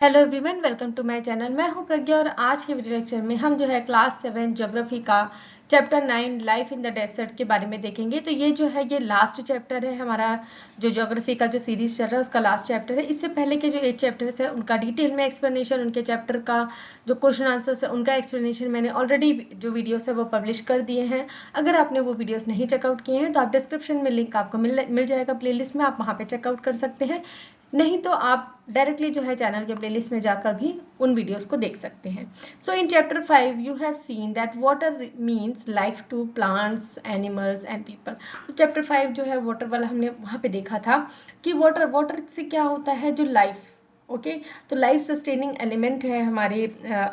Hello everyone, welcome to my channel. मैं हूं प्रज्ञा और आज के वीडियो लेक्चर में हम जो है क्लास 7 ज्योग्राफी का chapter 9 life in the desert के बारे में देखेंगे। तो ये जो है ये लास्ट चैप्टर है हमारा, जो ज्योग्राफी का जो सीरीज चल रहा है उसका लास्ट चैप्टर है। इससे पहले के जो 8 चैप्टर्स है उनका डिटेल में एक्सप्लेनेशन, उनके चैप्टर का जो क्वेश्चन आंसर्स है उनका एक्सप्लेनेशन मैंने ऑलरेडी जो वीडियोस है वो पब्लिश कर दिए हैं। अगर आपने वो वीडियोस नहीं चेकआउट किए हैं तो आप डिस्क्रिप्शन में लिंक आपको मिल जाएगा प्लेलिस्ट में, आप वहाँ पे चेकआउट कर सकते हैं। नहीं तो आप डायरेक्टली जो है चैनल के प्लेलिस्ट में जाकर भी उन वीडियोस को देख सकते हैं। So in chapter 5 you have seen that water means life to plants, animals and people. तो चैप्टर 5 जो है वाटर वाला हमने वहाँ पे देखा था कि वाटर से क्या होता है, जो लाइफ, ओके, तो लाइफ सस्टेनिंग एलिमेंट है हमारे,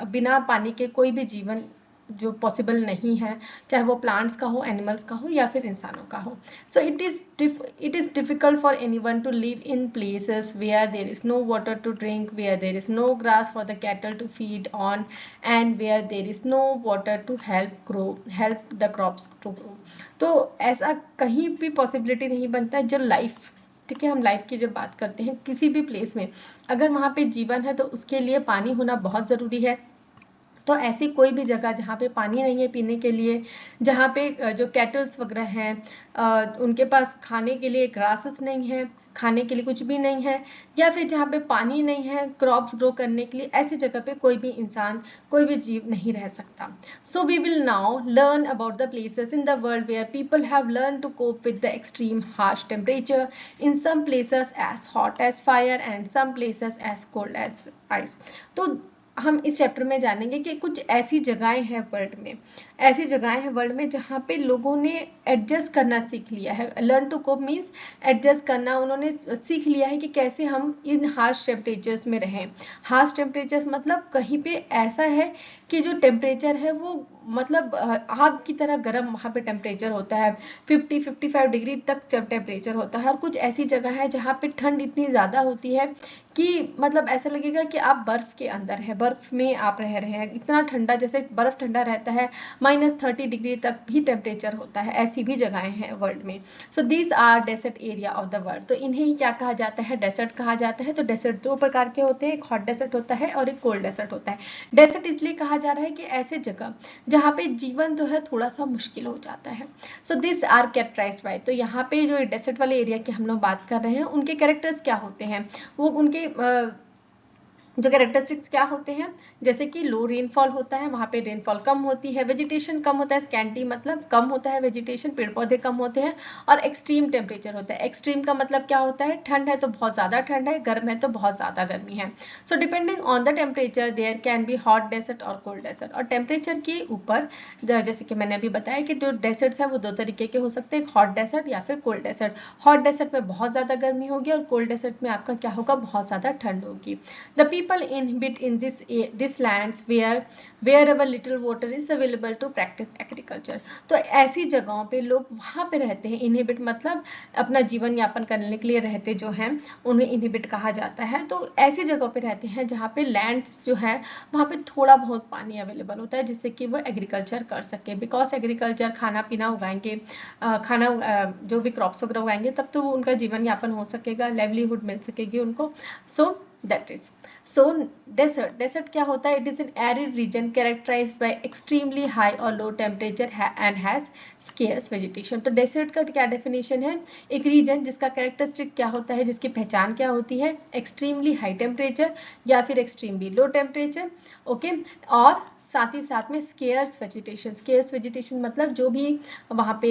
बिना पानी के कोई भी जीवन जो पॉसिबल नहीं है, चाहे वो प्लांट्स का हो, एनिमल्स का हो या फिर इंसानों का हो। So it is difficult for anyone to live in places where there is no water to drink, where there is no grass for the cattle to feed on, and where there is no water to help the crops to grow. तो ऐसा कहीं भी possibility नहीं बनता है जो life, ठीक है, हम लाइफ की जब बात करते हैं किसी भी प्लेस में, अगर वहाँ पे जीवन है तो उसके लिए पानी होना बहुत ज़रूरी है। तो ऐसी कोई भी जगह जहाँ पे पानी नहीं है पीने के लिए, जहाँ पे जो कैटल्स वगैरह हैं उनके पास खाने के लिए ग्रासेस नहीं है, खाने के लिए कुछ भी नहीं है, या फिर जहाँ पे पानी नहीं है क्रॉप्स ग्रो करने के लिए, ऐसी जगह पे कोई भी इंसान, कोई भी जीव नहीं रह सकता। So we will now learn about the places in the world where people have learn to cope with the extreme harsh temperature, in some places as hot as fire and some places as cold as ice. तो हम इस chapter में जानेंगे कि कुछ ऐसी जगहें हैं वर्ल्ड में, ऐसी जगहें हैं वर्ल्ड में जहाँ पे लोगों ने एडजस्ट करना सीख लिया है। Learn to cope means adjust करना, उन्होंने सीख लिया है कि कैसे हम इन हार्श टेम्परेचर्स में रहें। हार्श टेम्परेचर्स मतलब कहीं पे ऐसा है कि जो टेम्परेचर है वो मतलब आग की तरह गर्म वहाँ पे टेम्परेचर होता है, 50-55 डिग्री तक जब टेम्परेचर होता है। और कुछ ऐसी जगह है जहाँ पे ठंड इतनी ज़्यादा होती है कि मतलब ऐसा लगेगा कि आप बर्फ़ के अंदर हैं, बर्फ़ में आप रह रहे हैं, इतना ठंडा, जैसे बर्फ़ ठंडा रहता है, -30 डिग्री तक भी टेम्परेचर होता है। ऐसी भी जगहें हैं वर्ल्ड में। So these are desert area of the world. तो इन्हें ही क्या कहा जाता है, डेसर्ट कहा जाता है। तो डेसर्ट दो प्रकार के होते हैं, एक हॉट डेसर्ट होता है और एक कोल्ड डेसर्ट होता है। डेसर्ट इसलिए कहा जा रहा है कि ऐसे जगह जहाँ पे जीवन जो है थोड़ा सा मुश्किल हो जाता है। So this are characterised by, तो यहाँ पे जो डेसर्ट वाले एरिया की हम लोग बात कर रहे हैं उनके कैरेक्टर्स क्या होते हैं, वो उनके जो कैरेक्टरिस्टिक्स क्या होते हैं, जैसे कि लो रेनफॉल होता है, वहाँ पे रेनफॉल कम होती है, वेजिटेशन कम होता है, स्कैंटी मतलब कम होता है वेजिटेशन, पेड़ पौधे कम होते हैं, और एक्सट्रीम टेम्परेचर होता है। एक्सट्रीम का मतलब क्या होता है, ठंड है तो बहुत ज़्यादा ठंड है, गर्म है तो बहुत ज़्यादा गर्मी है। So depending on the temperature there can be hot desert और कोल्ड डेसर्ट। और टेम्परेचर के ऊपर जैसे कि मैंने अभी बताया कि जो डेसर्ट्स है वो दो तरीके के हो सकते हैं, हॉट डेसर्ट या फिर कोल्ड डेसर्ट। हॉट डेसर्ट में बहुत ज़्यादा गर्मी होगी और कोल्ड डेसर्ट में आपका क्या होगा, बहुत ज़्यादा ठंड होगी। The people inhabit in this lands wherever little water is available to practice agriculture। तो ऐसी जगहों पे लोग वहाँ पे रहते हैं, इनहिबिट मतलब अपना जीवन यापन करने के लिए रहते जो हैं उन्हें इनहिबिट कहा जाता है। तो ऐसी जगहों पे रहते हैं जहाँ पे लैंड्स जो है वहाँ पे थोड़ा बहुत पानी अवेलेबल होता है जिससे कि वो एग्रीकल्चर कर सके, बिकॉज एग्रीकल्चर खाना पीना उगाएंगे, जो भी क्रॉप्स वगैरह उगाएंगे तब तो वो उनका जीवन यापन हो सकेगा, लाइवलीहुड मिल सकेगी उनको। सो that is so desert क्या होता है, it is an arid region characterized by extremely high or low temperature and has scarce vegetation। तो desert का क्या definition है, एक region जिसका characteristic क्या होता है, जिसकी पहचान क्या होती है, extremely high temperature या फिर extremely low temperature, ओके, और साथ ही साथ में स्केयर्स वेजिटेशन। स्केयर्स वेजिटेशन मतलब जो भी वहाँ पे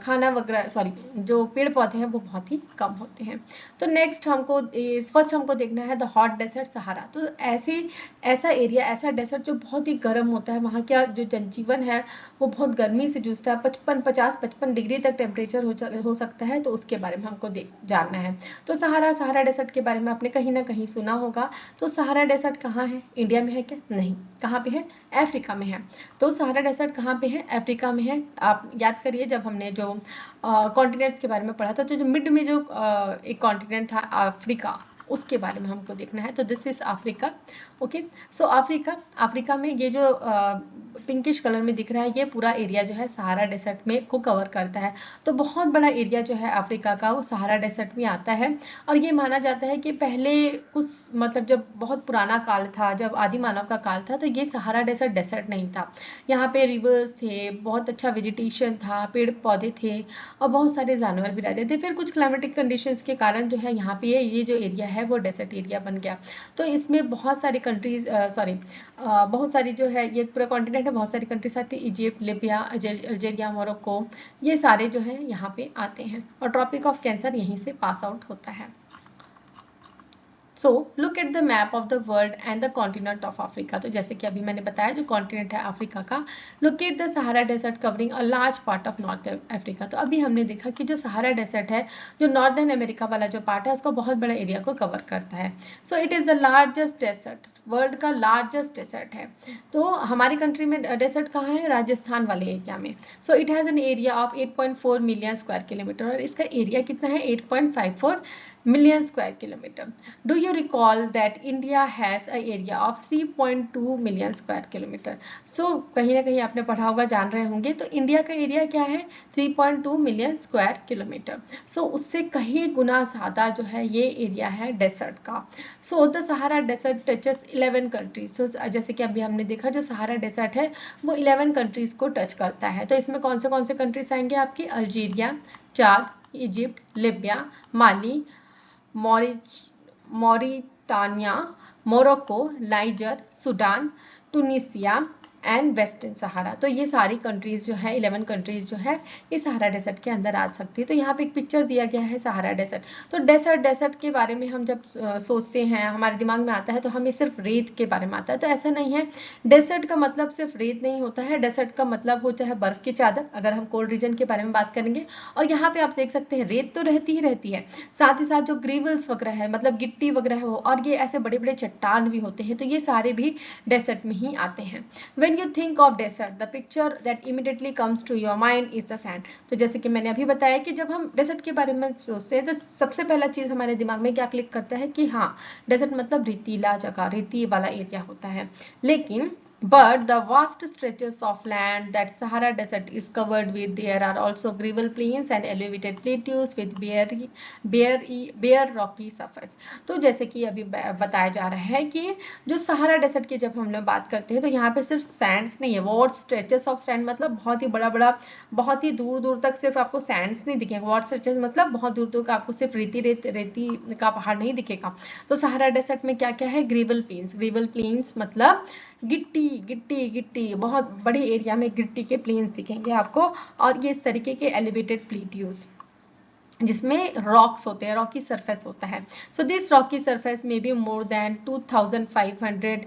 खाना वगैरह, सॉरी, जो पेड़ पौधे हैं वो बहुत ही कम होते हैं। तो नेक्स्ट हमको फर्स्ट हमको देखना है द हॉट डेसर्ट सहारा। तो ऐसा एरिया, ऐसा डेसर्ट जो बहुत ही गर्म होता है, वहाँ का जो जनजीवन है वो बहुत गर्मी से जूझता है, 55 डिग्री तक टेम्परेचर हो सकता है। तो उसके बारे में हमको जानना है। तो सहारा डेसर्ट के बारे में आपने कहीं ना कहीं सुना होगा। तो सहारा डेसर्ट कहाँ है, इंडिया में है क्या, नहीं, कहाँ पे है, अफ्रीका में है। तो सहारा डेसर्ट कहाँ पे है, अफ्रीका में है। आप याद करिए जब हमने जो कॉन्टिनेंट्स के बारे में पढ़ा था, तो जो मिड में जो एक कॉन्टिनेंट था अफ्रीका, उसके बारे में हमको देखना है। तो this is Africa, okay. So Africa में ये जो पिंकिश कलर में दिख रहा है, ये पूरा एरिया जो है सहारा डेजर्ट में को कवर करता है। तो बहुत बड़ा एरिया जो है अफ्रीका का वो सहारा डेजर्ट में आता है। और ये माना जाता है कि पहले कुछ मतलब जब बहुत पुराना काल था, जब आदि मानव का काल था, तो ये सहारा डेजर्ट नहीं था। यहाँ पे रिवर्स थे, बहुत अच्छा वेजिटेशन था, पेड़ पौधे थे और बहुत सारे जानवर भी रहते थे। फिर कुछ क्लाइमेटिक कंडीशंस के कारण जो है यहाँ पे ये जो एरिया है वो डेजर्ट एरिया बन गया। तो इसमें बहुत सारी कंट्रीज बहुत सारी जो है ये पूरा कॉन्टिनेंट है, बहुत सारी कंट्रीज आती है, इजिप्ट, लीबिया, अल्जीरिया, मोरक्को, ये सारे जो है यहाँ पे आते हैं और ट्रॉपिक ऑफ कैंसर यहीं से पास आउट होता है। So look at the map of the world and the continent of Africa. तो जैसे कि अभी मैंने बताया जो कॉन्टिनेंट है अफ्रीका का, look at the Sahara desert covering a large part of north Africa. तो अभी हमने देखा कि जो सहारा डेजर्ट है, जो नॉर्दर्न अमेरिका वाला जो पार्ट है, उसका बहुत बड़ा एरिया को कवर करता है। So it is the largest desert, world का लार्जेस्ट डेजर्ट है। तो हमारी कंट्री में डेजर्ट कहाँ है? राजस्थान वाले एरिया में। So it has an area of 8.4 million square kilometre और इसका एरिया कितना है? 8.54 million square kilometer. Do you recall that India has a area of 3.2 million square kilometer? So कहीं ना कहीं आपने पढ़ा होगा, जान रहे होंगे। तो इंडिया का एरिया क्या है? 3.2 मिलियन स्क्वायर किलोमीटर। सो उससे कहीं गुना ज़्यादा जो है ये एरिया है डेजर्ट का। So the Sahara desert touches 11 countries. So जैसे कि अभी हमने देखा जो सहारा डेजर्ट है वो 11 कंट्रीज को टच करता है। तो इसमें कौन से कंट्रीज आएंगे आपकी? Algeria, Chad, Egypt, Libya, Mali, Mauritania, Morocco, Niger, Sudan, Tunisia and Western Sahara. तो ये सारी कंट्रीज जो है 11 कंट्रीज जो है ये सहारा डेजर्ट के अंदर आ सकती है। तो यहाँ पे एक पिक्चर दिया गया है सहारा डेजर्ट। तो डेजर्ट के बारे में हम जब सोचते हैं, हमारे दिमाग में आता है तो हमें सिर्फ रेत के बारे में आता है। तो ऐसा नहीं है, डेजर्ट का मतलब सिर्फ रेत नहीं होता है। डेजर्ट का मतलब होता है बर्फ की चादर, अगर हम कोल्ड रीजन के बारे में बात करेंगे। और यहाँ पे आप देख सकते हैं रेत तो रहती ही रहती है, साथ ही साथ जो ग्रेवल्स वगैरह है, मतलब गिट्टी वगैरह हो, और ये ऐसे बड़े बड़े चट्टान भी होते हैं। तो ये सारे भी डेजर्ट में ही आते हैं। When you think of desert, the picture that immediately comes to your mind is the sand. तो जैसे कि मैंने अभी बताया कि जब हम डेजर्ट के बारे में सोचते हैं तो सबसे पहला चीज़ हमारे दिमाग में क्या क्लिक करता है कि हाँ, डेजर्ट मतलब रेतीला जगह, रेती वाला एरिया होता है। लेकिन but the vast stretches of land that Sahara Desert is covered with, there are also gravel plains and elevated plateaus with bare rocky surface. तो जैसे कि अभी बताया जा रहा है कि जो सहारा डेजर्ट की जब हम लोग बात करते हैं तो यहाँ पे सिर्फ सैंड्स नहीं है, वॉट स्ट्रेचेस ऑफ सैंड मतलब बहुत ही बड़ा बहुत ही दूर दूर तक सिर्फ आपको सैंड्स नहीं दिखेंगे। वॉट स्ट्रेचेस मतलब बहुत दूर दूर का आपको सिर्फ रेती का पहाड़ नहीं दिखेगा। तो सहारा डेजर्ट में क्या क्या है? ग्रेवल प्लेन्स मतलब गिट्टी बहुत बड़ी एरिया में गिट्टी के प्लेन्स दिखेंगे आपको। और ये इस तरीके के एलिवेटेड प्लेट्यूज जिसमें रॉक्स होते हैं, रॉकी सरफेस होता है। सो दिस रॉकी सरफेस में be more than 2500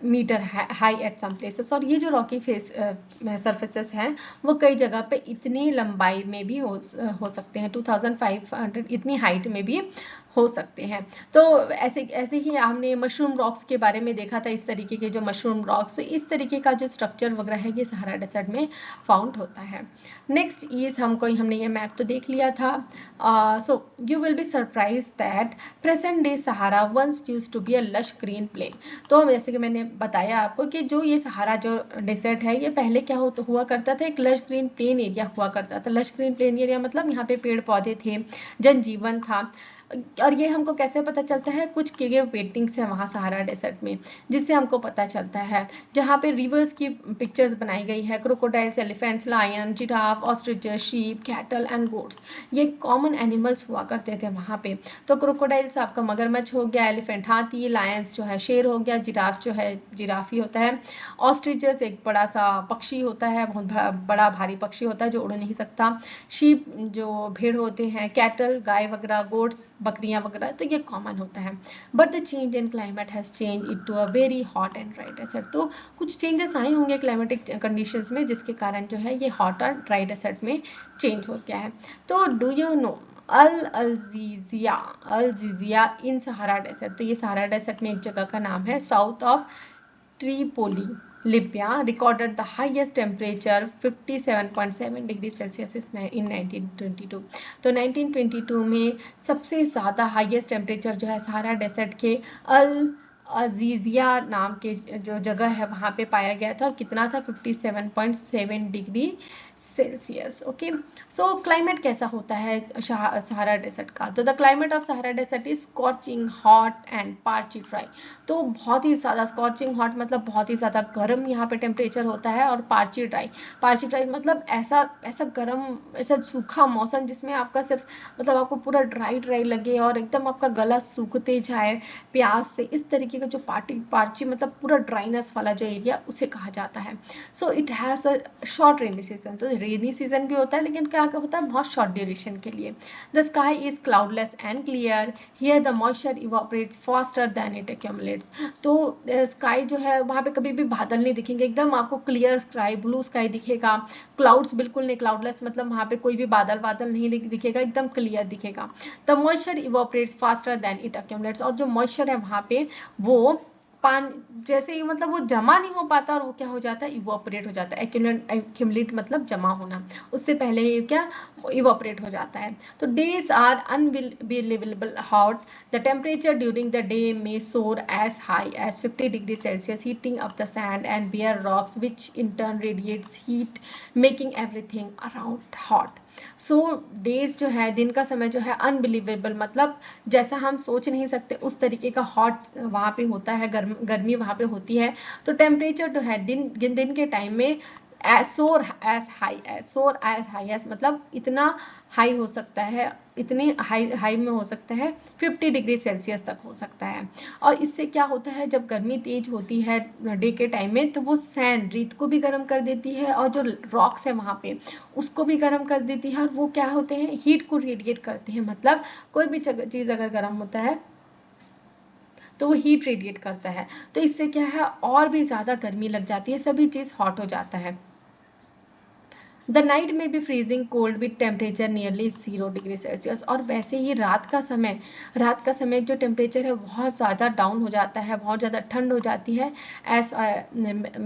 metre high at some places. और ये जो रॉकी सरफेसेस हैं वो कई जगह पे इतनी लंबाई में भी हो सकते हैं, 2500 इतनी हाइट में भी हो सकते हैं। तो ऐसे ही हमने मशरूम रॉक्स के बारे में देखा था, इस तरीके के जो मशरूम रॉक्स, इस तरीके का जो स्ट्रक्चर वगैरह है ये सहारा डेजर्ट में फाउंड होता है। नेक्स्ट इज हमने ये मैप तो देख लिया था। So you will be surprise that present day Sahara once used to be a lush green plain. तो जैसे कि मैंने बताया आपको कि जो ये सहारा जो डेजर्ट है ये पहले क्या हुआ करता था? एक लश ग्रीन प्लेन एरिया हुआ करता था। लश ग्रीन प्लेन एरिया मतलब यहाँ पे पेड़ पौधे थे, जनजीवन था। और ये हमको कैसे पता चलता है? कुछ केव पेंटिंग्स है वहाँ सहारा डेजर्ट में जिससे हमको पता चलता है, जहाँ पे रिवर्स की पिक्चर्स बनाई गई है। Crocodiles, elephants, lion, giraffe, ostriches, sheep, cattle and goats, ये कॉमन एनिमल्स हुआ करते थे वहाँ पे। तो क्रोकोडाइल्स आपका मगरमच्छ हो गया, एलिफेंट हाथी, लायंस जो है शेर हो गया, जिराफ जो है जिराफी होता है, ऑस्ट्रिचेस एक बड़ा सा पक्षी होता है, बहुत बड़ा भारी पक्षी होता है जो उड़ नहीं सकता, शीप जो भेड़ होते हैं, कैटल गाय वगैरह, गोट्स बकरियां वगैरह, तो ये कॉमन होता है। But the change in climate has change it to a very hot and dry desert. तो कुछ चेंजेस आए होंगे क्लाइमेटिक कंडीशंस में जिसके कारण जो है ये हॉट और ड्राई डेजर्ट में चेंज हो गया है। तो do you know Al Azizia in Sahara desert? तो ये सहारा डेजर्ट में एक जगह का नाम है, south of Tripoli, Libya, recorded the highest temperature 57.7 degree Celsius in 1922। तो 1922 में सबसे ज़्यादा हाईएस्ट टेम्परेचर जो है सहारा डेजर्ट के अजीजिया नाम के जो जगह है वहाँ पे पाया गया था, और कितना था 57.7 degree Celsius. Okay, so climate कैसा होता है सहारा डेजर्ट का? तो the climate of Sahara desert is scorching hot and parchy dry. तो बहुत ही ज़्यादा स्कॉचिंग हॉट मतलब बहुत ही ज़्यादा गर्म यहाँ पे टेम्परेचर होता है, और पार्ची ड्राई मतलब ऐसा ऐसा गर्म, ऐसा सूखा मौसम जिसमें आपका सिर्फ मतलब आपको पूरा ड्राई लगे और एकदम आपका गला सूखते जाए प्यास से। इस तरीके का जो पार्ची मतलब पूरा ड्राइनेस वाला जो एरिया, उसे कहा जाता है। So it has a short rainy season. तो रेनी सीजन भी होता है, लेकिन क्या होता है, बहुत शॉर्ट ड्यूरेशन के लिए। The sky is cloudless and clear, here the moisture evaporates faster than it accumulates. तो स्काई जो है वहाँ पे कभी भी बादल नहीं दिखेंगे, एकदम आपको क्लियर स्काई, ब्लू स्काई दिखेगा। क्लाउड्स बिल्कुल नहीं, क्लाउडलेस मतलब वहाँ पे कोई भी बादल नहीं दिखेगा, एकदम क्लियर दिखेगा। The moisture evaporates faster than it accumulates. और जो मॉइस्चर है वहाँ पे वो पानी जैसे ही मतलब वो जमा नहीं हो पाता, और वो क्या हो जाता है, इवोपरेट हो जाता है। एक्यूमुलेट मतलब जमा होना, उससे पहले ये क्या, इवोपरेट हो जाता है। तो days are unbelievable hot, the temperature during the day में soar as high as 50 degree Celsius, heating of the sand and bare rocks which in turn radiates heat making everything around hot. So days जो है, दिन का समय जो है, unbelievable मतलब जैसा हम सोच नहीं सकते उस तरीके का हॉट वहाँ पे होता है, गर्मी वहाँ पे होती है। तो टेम्परेचर जो है दिन के टाइम में सोर एज हाई एज मतलब इतना हाई हो सकता है, इतनी हाई में हो सकता है 50 डिग्री सेल्सियस तक हो सकता है। और इससे क्या होता है, जब गर्मी तेज होती है डे के टाइम में, तो वो सैंड रेत को भी गर्म कर देती है, और जो रॉक्स है वहाँ पे उसको भी गर्म कर देती है, और वो क्या होते हैं, हीट को रेडिएट करते हैं। मतलब कोई भी चीज़ अगर गर्म होता है तो वो हीट रेडिएट करता है, तो इससे क्या है, और भी ज़्यादा गर्मी लग जाती है, सभी चीज़ हॉट हो जाता है। द नाइट में भी freezing cold with temperature nearly 0 degree Celsius. और वैसे ही रात का समय जो टेम्परेचर है बहुत ज़्यादा डाउन हो जाता है, बहुत ज़्यादा ठंड हो जाती है, एस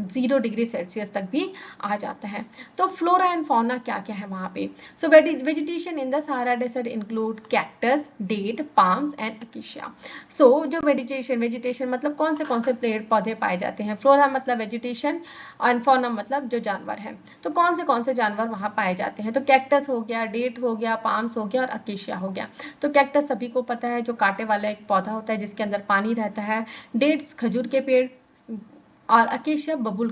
0 डिग्री सेल्सियस तक भी आ जाता है। तो फ्लोरा एंड फौना क्या क्या है वहाँ पे? So vegetation in the Sahara desert include cactus, date, palms and acacia. So जो वेजिटेशन मतलब कौन से पेड़ पौधे पाए जाते हैं, फ्लोरा मतलब वेजिटेशन, और फौना मतलब जो जानवर हैं। तो कौन से जानवर वहाँ पाए जाते हैं? तो कैक्टस हो गया, डेट हो गया, पाम्स हो गया, और अकेशिया हो गया। तो कैक्टस सभी को पता है, जो कांटे वाला एक पौधा होता है जिसके अंदर पानी रहता है। डेट्स खजूर के पेड़, और अकेशिया बबूल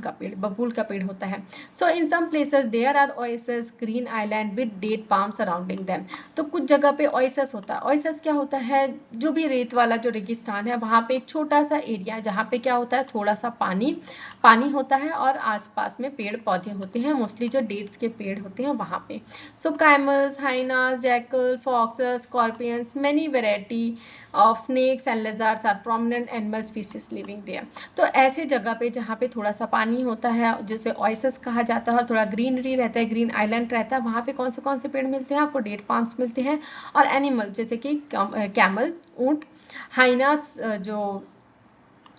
का पेड़ होता है। So in some places there are oasis, green island with date palm surrounding them. तो कुछ जगह पे ओएसिस होता है। ओएसिस क्या होता है, जो भी रेत वाला जो रेगिस्तान है वहाँ पे एक छोटा सा एरिया जहाँ पे क्या होता है, थोड़ा सा पानी होता है, और आसपास में पेड़ पौधे होते हैं, मोस्टली जो डेट्स के पेड़ होते हैं वहाँ पे। So camels, hyenas, jackal, foxes, scorpions, many variety of snakes and lizards are prominent animal species living there. तो ऐसे जगह पे जहाँ पे थोड़ा सा पानी होता है, जिसे ओएसिस कहा जाता है, और थोड़ा ग्रीनरी रहता है, ग्रीन आइलैंड रहता है, वहाँ पे कौन से पेड़ मिलते हैं आपको, डेट पाम्स मिलते हैं। और एनिमल जैसे कि कैमल, ऊंट, हाइनास जो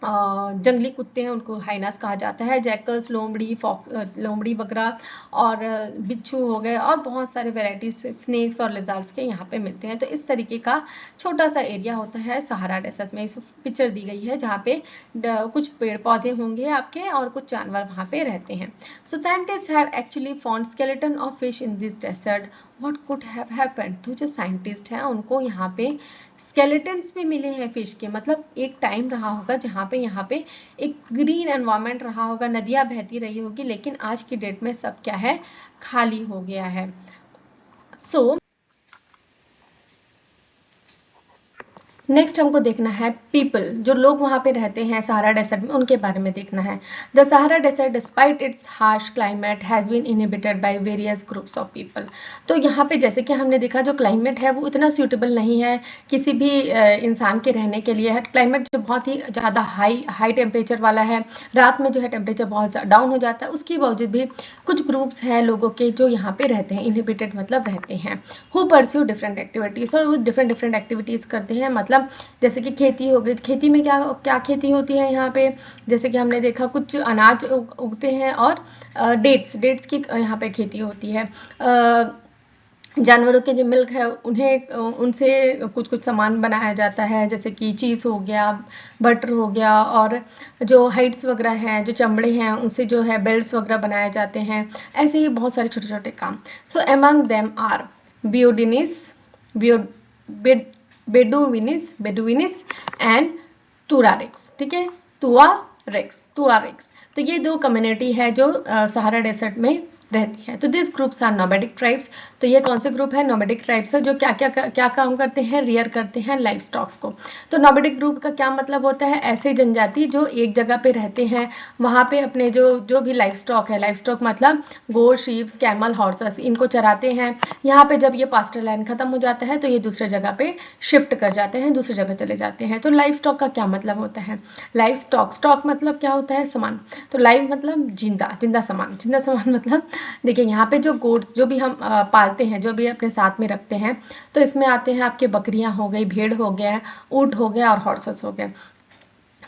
जंगली कुत्ते हैं उनको हाइनास कहा जाता है, जैकल्स, लोमड़ी वगैरह, और बिच्छू हो गए, और बहुत सारे वेराइटीज स्नेक्स और लिजर्ड्स के यहाँ पे मिलते हैं। तो इस तरीके का छोटा सा एरिया होता है सहारा डेजर्ट में। इस पिक्चर दी गई है जहाँ पे कुछ पेड़ पौधे होंगे आपके, और कुछ जानवर वहाँ पे रहते हैं। So scientist have actually found skeleton of fish in this desert, what could have happened. तो जो साइंटिस्ट हैं उनको यहाँ पे स्केलेटन्स भी मिले हैं फिश के, मतलब एक टाइम रहा होगा जहाँ पे यहाँ पे एक ग्रीन एनवायरनमेंट रहा होगा, नदियाँ बहती रही होगी, लेकिन आज की डेट में सब क्या है, खाली हो गया है। सो नेक्स्ट हमको देखना है पीपल, जो लोग वहाँ पे रहते हैं सहारा डेजर्ट में, उनके बारे में देखना है। The Sahara desert despite its harsh climate has been inhibited by various groups of people. तो यहाँ पे जैसे कि हमने देखा, जो क्लाइमेट है वो इतना सूटेबल नहीं है किसी भी इंसान के रहने के लिए है। क्लाइमेट जो बहुत ही ज़्यादा हाई टेम्परेचर वाला है, रात में जो है टेम्परेचर बहुत डाउन हो जाता है, उसके बावजूद भी कुछ ग्रुप्स हैं लोगों के जो यहाँ पे रहते हैं, इनहिबिटेड मतलब रहते हैं, हु परस्यू डिफरेंट एक्टिविटीज़, और वो डिफरेंट एक्टिविटीज़ करते हैं। मतलब जैसे कि खेती हो गई, खेती में क्या क्या खेती होती है यहाँ पे, जैसे कि हमने देखा कुछ अनाज उगते हैं, और डेट्स की यहाँ पे खेती होती है। जानवरों के जो मिल्क है उन्हें उनसे कुछ कुछ सामान बनाया जाता है, जैसे कि चीज़ हो गया, बटर हो गया, और जो हाइड्स वगैरह हैं, जो चमड़े हैं, उनसे जो है बेल्ट्स वगैरह बनाए जाते हैं। ऐसे ही बहुत सारे छोटे छोटे काम। सो एमंग देम आर बियोडिनिस, बियो बेडुविनिस एंड टूरारेक्स। ठीक है, तुआरेक्स। तो ये दो कम्युनिटी है जो सहारा डेजर्ट में रहती है। तो this groups are nomadic tribes. तो ये कौन से ग्रुप है? नोमैडिक ट्राइब्स है, जो क्या काम करते हैं? रियर करते हैं लाइफ स्टॉक्स को। तो नोमैडिक ग्रुप का क्या मतलब होता है? ऐसे जनजाति जो एक जगह पे रहते हैं, वहाँ पे अपने जो भी लाइफ स्टॉक है, लाइफ स्टॉक मतलब गोट, शीप्स, कैमल, हॉर्सेस, इनको चराते हैं। यहाँ पे जब ये पास्टर लैंड खत्म हो जाता है तो ये दूसरे जगह पे शिफ्ट कर जाते हैं, दूसरी जगह चले जाते हैं। तो लाइफ स्टॉक का क्या मतलब होता है? लाइफ स्टॉक मतलब क्या होता है? सामान। तो लाइफ मतलब जिंदा सामान मतलब देखिए यहाँ पे जो गोट्स जो भी हम पालते हैं, जो भी अपने साथ में रखते हैं, तो इसमें आते हैं आपके बकरियां हो गई, भेड़ हो गया, ऊंट हो गया और हॉर्सेस हो गए।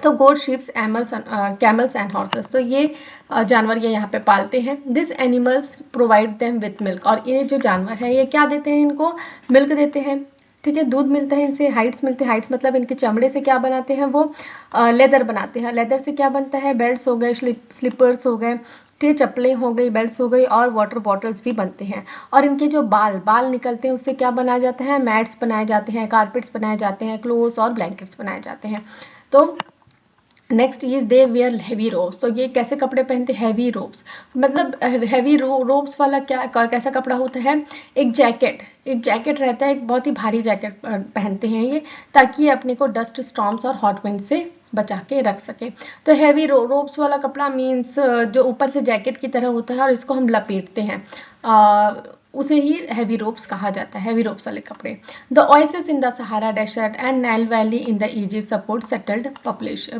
तो गोट, शीप्स, कैमल्स एंड हॉर्सेस, तो ये जानवर ये यहाँ पे पालते हैं। This animals provide them with milk, और ये जो जानवर है ये क्या देते हैं? इनको मिल्क देते हैं। ठीक है, दूध मिलता है इनसे, हाइड्स मिलते हैं। हाइड्स मतलब इनके चमड़े से क्या बनाते हैं? वो लेदर बनाते हैं। लेदर से क्या बनता है? बेल्ट्स हो गए, स्लीपर्स हो गए, ठीक है, चप्पलें हो गई, बेल्ट्स हो गई, और वाटर बॉटल्स भी बनते हैं। और इनके जो बाल निकलते हैं उससे क्या बनाया जाता है? मैट्स बनाए जाते हैं, कारपेट्स बनाए जाते हैं, क्लोथ्स और ब्लैंकेट्स बनाए जाते हैं। तो next is they where heavy ropes. तो ये कैसे कपड़े पहनते हैं? हैवी रोब्स मतलब हैवी रोब्स वाला कैसा कपड़ा होता है? एक जैकेट रहता है, एक बहुत ही भारी जैकेट पहनते हैं ये, ताकि ये अपने को डस्ट स्टॉर्म्स और हॉट विंड से बचा के रख सके। तो हैवी रोब्स वाला कपड़ा मीन्स जो ऊपर से जैकेट की तरह होता है और इसको हम लपेटते हैं, उसे ही हैवी रोब्स कहा जाता है, हैवी रोब्स वाले कपड़े। The oasis in the Sahara desert and Nile valley in the Egypt support settled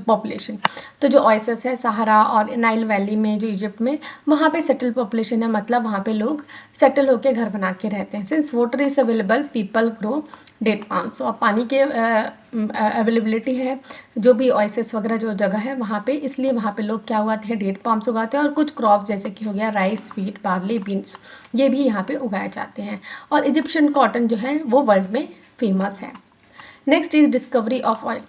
population. तो जो ओएसिस है सहारा और नाइल वैली में, जो इजिप्ट में, वहाँ पे सेटल पॉपुलेशन है, मतलब वहाँ पे लोग सेटल होकर घर बना के रहते हैं। Since water is available people grow date palms. और पानी के अवेलेबिलिटी है, जो भी ओएसिस वगैरह जो जगह है वहाँ पे, इसलिए वहाँ पे लोग क्या उगाते हैं? डेट पाम्स उगाते हैं। और कुछ क्रॉप्स जैसे कि हो गया राइस, व्हीट, बार्ली, बीन्स, ये भी यहाँ पे उगाए जाते हैं। और इजिप्शियन कॉटन जो है वो वर्ल्ड में फेमस है। Next is discovery of oil.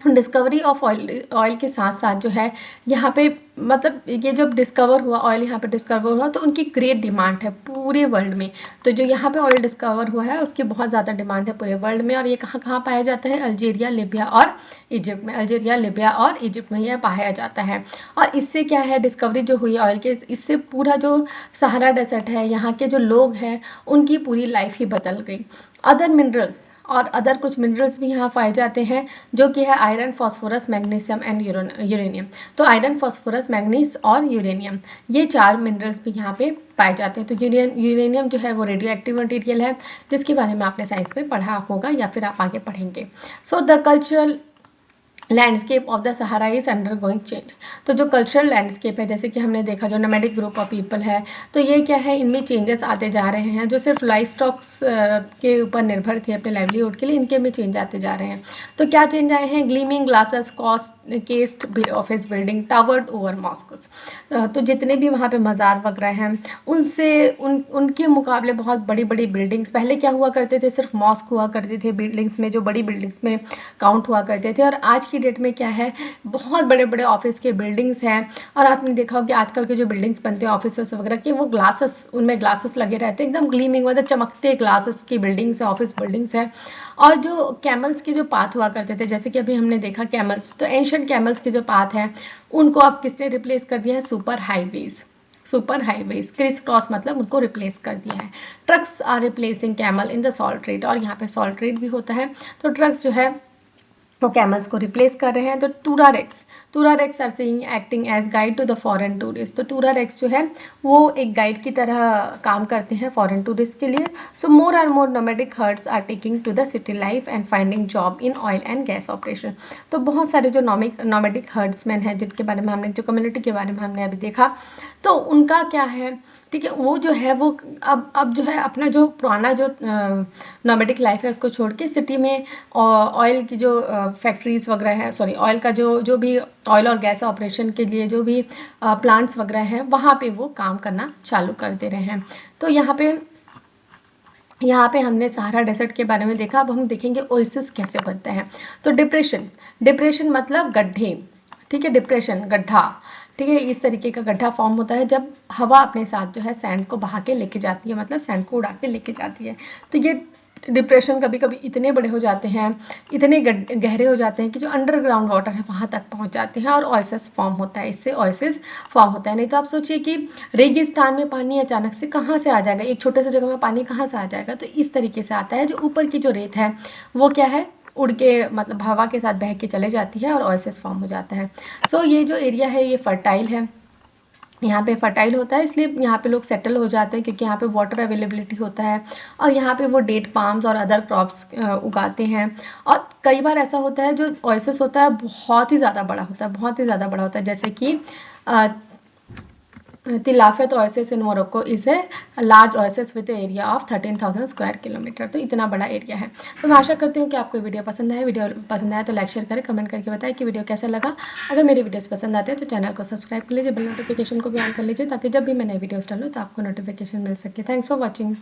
Discovery of oil के साथ साथ जो है यहाँ पे, मतलब ये जब डिस्कवर हुआ ऑयल, यहाँ पे डिस्कवर हुआ, तो उनकी ग्रेट डिमांड है पूरे वर्ल्ड में। तो जो यहाँ पे ऑयल डिस्कवर हुआ है उसकी बहुत ज़्यादा डिमांड है पूरे वर्ल्ड में। और ये कहाँ कहाँ पाया जाता है? अल्जीरिया, लीबिया और इजिप्ट में। अल्जीरिया, लीबिया और इजिप्ट में यह पाया जाता है। और इससे क्या है? डिस्कवरी जो हुई ऑयल के, इससे पूरा जो सहारा डेजर्ट है, यहाँ के जो लोग हैं, उनकी पूरी लाइफ ही बदल गई। अदर मिनरल्स और अदर कुछ मिनरल्स भी यहाँ पाए जाते हैं, जो कि है iron, phosphorus, magnesium and uranium. तो आयरन, फास्फोरस, मैग्नीज और यूरेनियम, ये चार मिनरल्स भी यहाँ पे पाए जाते हैं। तो यूरेनियम जो है वो रेडियो एक्टिव मटेरियल है, जिसके बारे में आपने साइंस में पढ़ा होगा या फिर आप आगे पढ़ेंगे। So the cultural landscape of the Sahara is under going change. तो जो कल्चरल लैंडस्केप है, जैसे कि हमने देखा जो नोमैडिक ग्रुप ऑफ पीपल है, तो ये क्या है? इनमें चेंजेस आते जा रहे हैं। जो सिर्फ लाइफ स्टॉक्स के ऊपर निर्भर थे अपने लाइवलीहुड के लिए, इनके में चेंज आते जा रहे हैं। तो क्या चेंज आए हैं? Gleaming glasses, केस्ड office building, toward over mosques. तो जितने भी वहाँ पे मज़ार वगैरह हैं, उनके मुकाबले बहुत बड़ी बड़ी बिल्डिंग्स, पहले क्या हुआ करते थे? सिर्फ मॉस्क हुआ करते थे बिल्डिंग्स में, जो बड़ी बिल्डिंग्स में काउंट हुआ करते थे। और आज की डेट में क्या है? बहुत बड़े बड़े ऑफिस के बिल्डिंग्स हैं। और आपने देखा होगा कि आजकल के जो बिल्डिंग्स बनते हैं ऑफिस वगैरह के, वो ग्लासेस, उनमें ग्लासेस लगे रहते हैं, एकदम ग्लीमिंग, मतलब चमकते ग्लासेस की बिल्डिंग्स है, ऑफिस बिल्डिंग्स है। और जो कैमल्स के जो पाथ हुआ करते थे, जैसे कि अभी हमने देखा कैमल्स, तो एंशिएंट कैमल्स के जो पाथ हैं उनको अब किसने रिप्लेस कर दिया है? सुपर हाईवेज, क्रिस क्रॉस मतलब उनको रिप्लेस कर दिया है। Trucks are replacing camel in the salt trade. और यहाँ पे सॉल्ट ट्रेड भी होता है, तो ट्रक्स जो है वो कैमल्स को रिप्लेस कर रहे हैं। तो Tuaregs are seeing acting as guide to the foreign tourist. तो टूरारेक्स जो है वो एक गाइड की तरह काम करते हैं फॉरेन टूरिस्ट के लिए। So more and more nomadic herds are taking to the city life and finding job in oil and gas operation. तो बहुत सारे जो नोमैडिक हर्ड्समैन हैं, जिनके बारे में हमने, जो कम्युनिटी के बारे में हमने अभी देखा, तो उनका क्या है? ठीक है, वो जो है वो अब जो है अपना जो पुराना जो नोमैडिक लाइफ है उसको छोड़ के सिटी में ऑयल की जो फैक्ट्रीज वगैरह है, सॉरी, ऑयल का जो भी ऑयल और गैस ऑपरेशन के लिए जो भी प्लांट्स वगैरह हैं, वहाँ पे वो काम करना चालू कर दे रहे हैं। तो यहाँ पे यहाँ पे हमने सहारा डेजर्ट के बारे में देखा, अब हम देखेंगे ओएसिस कैसे बनते हैं। तो डिप्रेशन मतलब गड्ढे, ठीक है, डिप्रेशन गड्ढा, ठीक है, इस तरीके का गड्ढा फॉर्म होता है जब हवा अपने साथ जो है सैंड को बहा के लेके जाती है, मतलब सैंड को उड़ा के लेके जाती है। तो ये डिप्रेशन कभी कभी इतने बड़े हो जाते हैं, इतने गहरे हो जाते हैं कि जो अंडरग्राउंड वाटर है वहाँ तक पहुँच जाते हैं और ओएसिस फॉर्म होता है, इससे ओएसिस फॉर्म होता है। नहीं तो आप सोचिए कि रेगिस्तान में पानी अचानक से कहाँ से आ जाएगा, एक छोटे से जगह में पानी कहाँ से आ जाएगा। तो इस तरीके से आता है, जो ऊपर की जो रेत है वो क्या है, उड़ के मतलब हवा के साथ बह के चले जाती है और ओएसिस फॉर्म हो जाता है। सो ये जो एरिया है ये फर्टाइल है, यहाँ पे फर्टाइल होता है, इसलिए यहाँ पे लोग सेटल हो जाते हैं क्योंकि यहाँ पे वाटर अवेलेबिलिटी होता है और यहाँ पे वो डेट पाम्स और अदर क्रॉप्स उगाते हैं। और कई बार ऐसा होता है जो ओएसिस होता है बहुत ही ज़्यादा बड़ा होता है, बहुत ही ज़्यादा बड़ा होता है, जैसे कि Tafilalet oasis in Morocco is a large oasis with area of 13,000 square kilometre. तो इतना बड़ा एरिया है। तो मैं आशा करती हूँ कि आपको वीडियो पसंद आए, वीडियो पसंद आए तो लाइक शेयर करें, कमेंट करके बताएं कि वीडियो कैसा लगा। अगर मेरे वीडियोस पसंद आते हैं तो चैनल को सब्सक्राइब कर लीजिए, बेल नोटिफिकेशन को भी ऑन कर लीजिए ताकि जब भी मैं नई वीडियोस डालूँ तो आपको नोटिफिकेशन मिल सके। Thanks for watching.